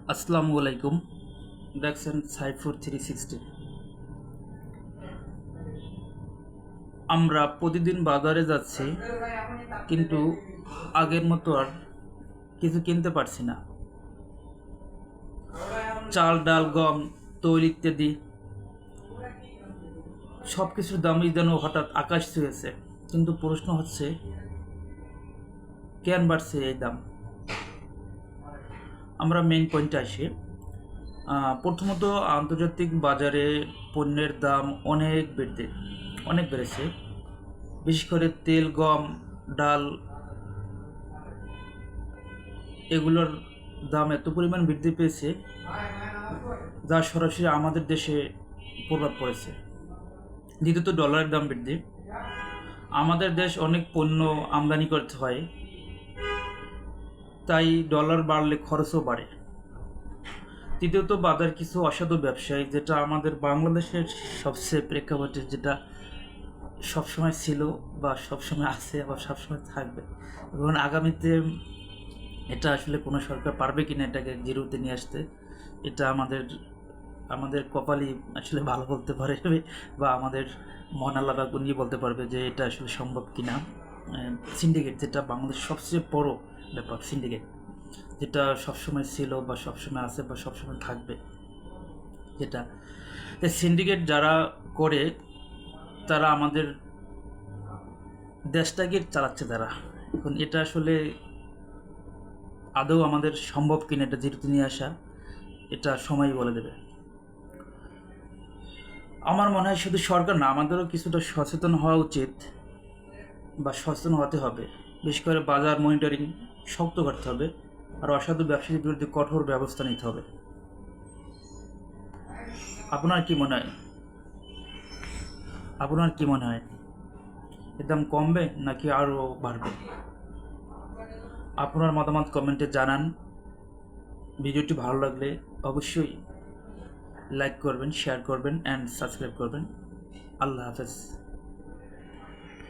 আসসালামু আলাইকুম। দেখছেন সাইফুর 360। আমরা প্রতিদিন বাজারে যাচ্ছি, কিন্তু আগের মতো আর কিছু কিনতে পারছি না। চাল, ডাল, গম, তৈল ইত্যাদি সব কিছুর দামই যেন হঠাৎ আকাশ ছুঁয়েছে। কিন্তু প্রশ্ন হচ্ছে, কেন বাড়ছে এই দাম? আমরা মেইন পয়েন্টে আসি। প্রথমত, আন্তর্জাতিক বাজারে পণ্যের দাম অনেক বেড়েছে। বিশেষ করে তেল, গম, ডাল এগুলোর দাম এত পরিমাণ বৃদ্ধি পেয়েছে, যা সরাসরি আমাদের দেশে প্রভাব পড়েছে। দ্বিতীয়ত, ডলারের দাম বৃদ্ধি। আমাদের দেশ অনেক পণ্য আমদানি করতে হয়, তাই ডলার বাড়লে খরচও বাড়ে। তৃতীয়ত, বাজার কিছু অসাধু ব্যবসায়ী, যেটা আমাদের বাংলাদেশের সবচেয়ে প্রেক্ষাপটে, যেটা সবসময় ছিল বা সবসময় আছে আবার সবসময় থাকবে, এবং আগামীতে এটা আসলে কোনো সরকার পারবে কিনা এটাকে জিরোতে নিয়ে আসতে, এটা আমাদের আমাদের কপালই আসলে ভালো বলতে পারে, বা আমাদের মহান আল্লাহ বা গুণই বলতে পারবে যে এটা আসলে সম্ভব কিনা। সিন্ডিকেট, যেটা বাংলাদেশের সবচেয়ে বড় ব্যাপার, সিন্ডিকেট, যেটা সবসময় ছিল বা সবসময় আছে বা সবসময় থাকবে, যেটা সিন্ডিকেট যারা করে, তারা আমাদের দেশটাকে চালাচ্ছে তারা। এখন এটা আসলে আদৌ আমাদের সম্ভব কিনা এটা জিরোতে নিয়ে আসা, এটা সময় বলে দেবে। আমার মনে হয় শুধু সরকার না, আমাদেরও কিছুটা সচেতন হওয়া উচিত বা সচেতন হতে হবে। বিশেষ করে বাজার মনিটরিং শক্ত করতে হবে, আর অসাধু ব্যবসায়ীদের বিরুদ্ধে কঠোর ব্যবস্থা নিতে হবে। আপনার কি মনে হয়? আপনার কি মনে হয়, এর দাম কমবে নাকি আরও বাড়বে? আপনার মতামত কমেন্টে জানান। ভিডিওটি ভালো লাগলে অবশ্যই লাইক করবেন, শেয়ার করবেন অ্যান্ড সাবস্ক্রাইব করবেন। আল্লাহ হাফেজ।